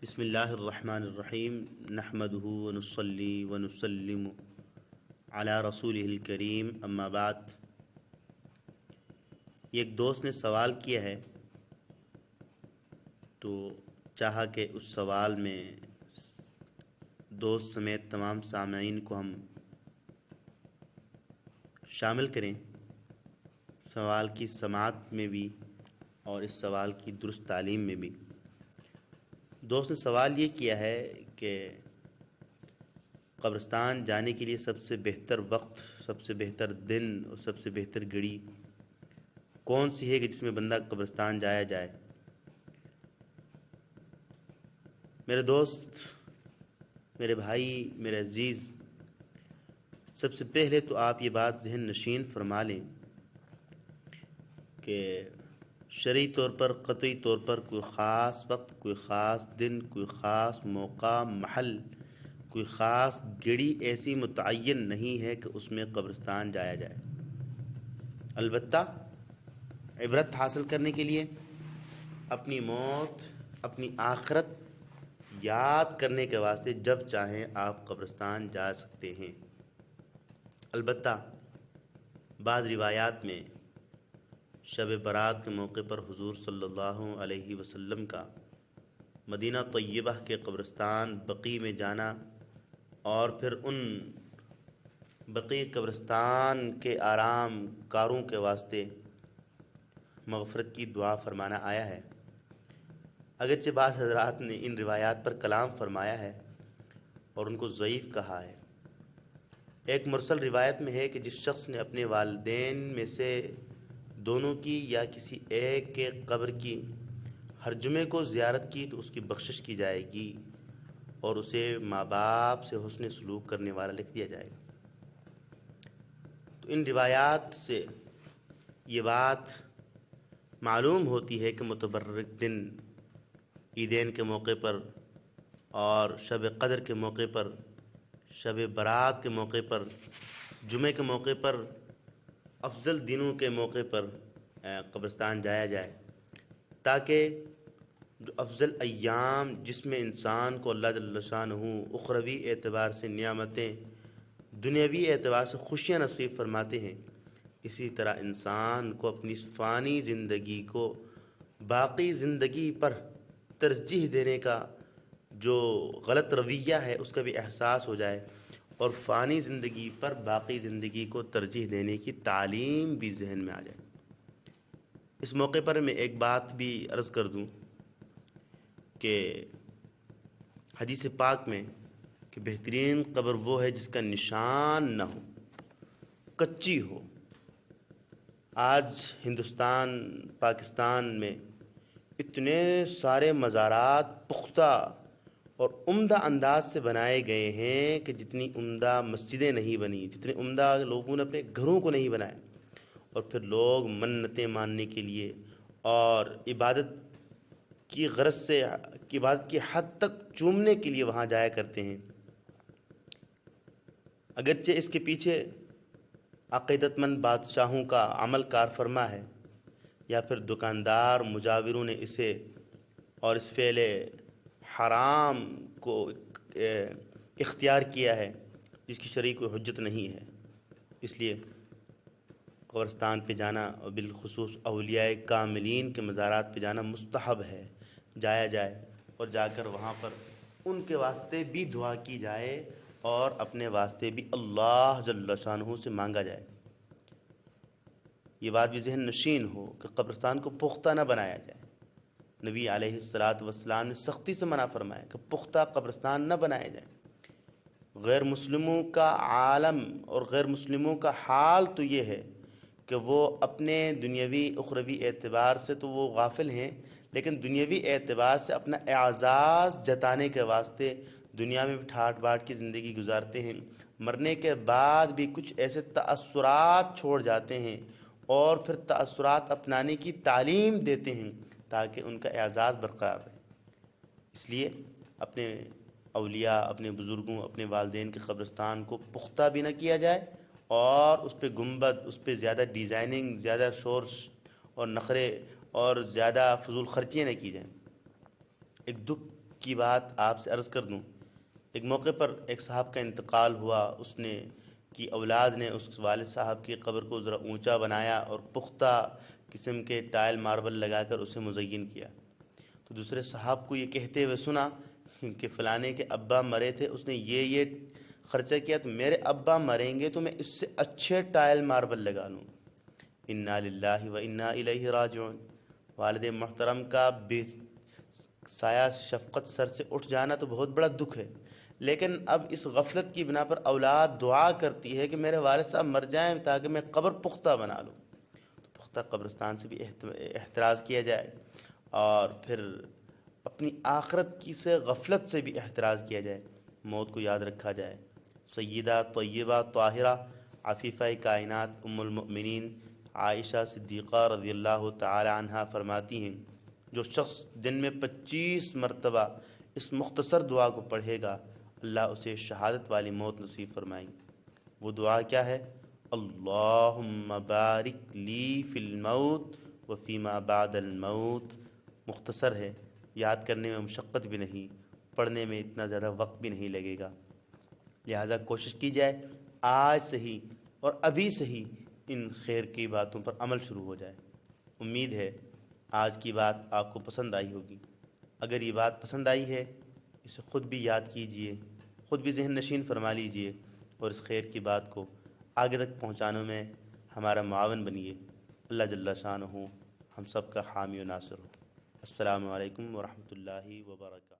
بسم اللہ الرحمن الرحیم نحمدہ ونصلی ونسلم علی رسولہ الکریم اما بعد۔ ایک دوست نے سوال کیا ہے تو چاہا کہ اس سوال میں دوست سمیت تمام سامعین کو ہم شامل کریں، سوال کی سماعت میں بھی اور اس سوال کی درست تعلیم میں بھی۔ دوست نے سوال یہ کیا ہے کہ قبرستان جانے کے لیے سب سے بہتر وقت، سب سے بہتر دن اور سب سے بہتر گھڑی کون سی ہے کہ جس میں بندہ قبرستان جایا جائے۔ میرے دوست، میرے بھائی، میرے عزیز، سب سے پہلے تو آپ یہ بات ذہن نشین فرما لیں کہ شرعی طور پر، قطعی طور پر کوئی خاص وقت، کوئی خاص دن، کوئی خاص موقع، محل، کوئی خاص گھڑی ایسی متعین نہیں ہے کہ اس میں قبرستان جایا جائے۔ البتہ عبرت حاصل کرنے کے لیے، اپنی موت، اپنی آخرت یاد کرنے کے واسطے جب چاہیں آپ قبرستان جا سکتے ہیں۔ البتہ بعض روایات میں شب برات کے موقع پر حضور صلی اللہ علیہ وسلم کا مدینہ طیبہ کے قبرستان بقیع میں جانا اور پھر ان بقیع قبرستان کے آرام کاروں کے واسطے مغفرت کی دعا فرمانا آیا ہے۔ اگرچہ بعض حضرات نے ان روایات پر کلام فرمایا ہے اور ان کو ضعیف کہا ہے۔ ایک مرسل روایت میں ہے کہ جس شخص نے اپنے والدین میں سے دونوں کی یا کسی ایک کے قبر کی ہر جمعے کو زیارت کی تو اس کی بخشش کی جائے گی اور اسے ماں باپ سے حسن سلوک کرنے والا لکھ دیا جائے گا۔ تو ان روایات سے یہ بات معلوم ہوتی ہے کہ متبرک دن، عیدین کے موقع پر اور شب قدر کے موقع پر، شب برات کے موقع پر، جمعے کے موقع پر، افضل دنوں کے موقع پر قبرستان جایا جائے، تاکہ جو افضل ایام جس میں انسان کو اللہ جل شانہ اخروی اعتبار سے نعمتیں، دنیاوی اعتبار سے خوشیاں نصیب فرماتے ہیں، اسی طرح انسان کو اپنی فانی زندگی کو باقی زندگی پر ترجیح دینے کا جو غلط رویہ ہے اس کا بھی احساس ہو جائے اور فانی زندگی پر باقی زندگی کو ترجیح دینے کی تعلیم بھی ذہن میں آ جائے۔ اس موقع پر میں ایک بات بھی عرض کر دوں کہ حدیث پاک میں کہ بہترین قبر وہ ہے جس کا نشان نہ ہو، کچی ہو۔ آج ہندوستان، پاکستان میں اتنے سارے مزارات پختہ اور عمدہ انداز سے بنائے گئے ہیں کہ جتنی عمدہ مسجدیں نہیں بنی، جتنے عمدہ لوگوں نے اپنے گھروں کو نہیں بنائے، اور پھر لوگ منتیں ماننے کے لیے اور عبادت کی غرض سے، عبادت کی حد تک چومنے کے لیے وہاں جایا کرتے ہیں۔ اگرچہ اس کے پیچھے عقیدت مند بادشاہوں کا عمل کار فرما ہے یا پھر دکاندار مجاوروں نے اسے اور اس فعل حرام کو اختیار کیا ہے جس کی شرعی کوئی حجت نہیں ہے، اس لیے قبرستان پہ جانا اور بالخصوص اولیاء کاملین کے مزارات پہ جانا مستحب ہے، جایا جائے اور جا کر وہاں پر ان کے واسطے بھی دعا کی جائے اور اپنے واسطے بھی اللہ جل شانہ سے مانگا جائے۔ یہ بات بھی ذہن نشین ہو کہ قبرستان کو پختہ نہ بنایا جائے۔ نبی علیہ السلام نے سختی سے منع فرمایا کہ پختہ قبرستان نہ بنائے جائیں۔ غیر مسلموں کا عالم اور غیر مسلموں کا حال تو یہ ہے کہ وہ اپنے دنیاوی اخروی اعتبار سے تو وہ غافل ہیں، لیکن دنیاوی اعتبار سے اپنا اعزاز جتانے کے واسطے دنیا میں بھی ٹھاٹ باٹ کی زندگی گزارتے ہیں، مرنے کے بعد بھی کچھ ایسے تأثرات چھوڑ جاتے ہیں اور پھر تأثرات اپنانے کی تعلیم دیتے ہیں تاکہ ان کا اعزاز برقرار رہے۔ اس لیے اپنے اولیاء، اپنے بزرگوں، اپنے والدین کے قبرستان کو پختہ بھی نہ کیا جائے اور اس پہ گنبد، اس پہ زیادہ ڈیزائننگ، زیادہ شور اور نخرے اور زیادہ فضول خرچیاں نہ کی جائیں۔ ایک دکھ کی بات آپ سے عرض کر دوں۔ ایک موقع پر ایک صاحب کا انتقال ہوا، اس نے کی اولاد نے اس والد صاحب کی قبر کو ذرا اونچا بنایا اور پختہ قسم کے ٹائل ماربل لگا کر اسے مزین کیا۔ تو دوسرے صاحب کو یہ کہتے ہوئے سنا کہ فلانے کے ابا مرے تھے، اس نے یہ خرچہ کیا، تو میرے ابا مریں گے تو میں اس سے اچھے ٹائل ماربل لگا لوں۔ انا للہ و انا الیہ راجعون۔ والد محترم کا بے سایہ شفقت سر سے اٹھ جانا تو بہت بڑا دکھ ہے، لیکن اب اس غفلت کی بنا پر اولاد دعا کرتی ہے کہ میرے والد صاحب مر جائیں تاکہ میں قبر پختہ بنا لوں۔ تو پختہ قبرستان سے بھی احتراز کیا جائے، اور پھر اپنی آخرت کی سے غفلت سے بھی احتراز کیا جائے، موت کو یاد رکھا جائے۔ سیدہ طیبہ طاہرہ عفیفہ کائنات ام المؤمنین عائشہ صدیقہ رضی اللہ تعالی عنہا فرماتی ہیں، جو شخص دن میں 25 مرتبہ اس مختصر دعا کو پڑھے گا، اللہ اسے شہادت والی موت نصیب فرمائیں۔ وہ دعا کیا ہے؟ اللہم بارک لی فی الموت و فیما بعد الموت۔ مختصر ہے، یاد کرنے میں مشقت بھی نہیں، پڑھنے میں اتنا زیادہ وقت بھی نہیں لگے گا، لہذا کوشش کی جائے آج سے ہی اور ابھی سے ہی ان خیر کی باتوں پر عمل شروع ہو جائے۔ امید ہے آج کی بات آپ کو پسند آئی ہوگی۔ اگر یہ بات پسند آئی ہے، اسے خود بھی یاد کیجئے، خود بھی ذہن نشین فرما لیجئے، اور اس خیر کی بات کو آگے تک پہنچانے میں ہمارا معاون بنیے۔ اللہ جل شانہ ہم سب کا حامی و ناصر ہو۔ السلام علیکم ورحمۃ اللہ وبرکاتہ۔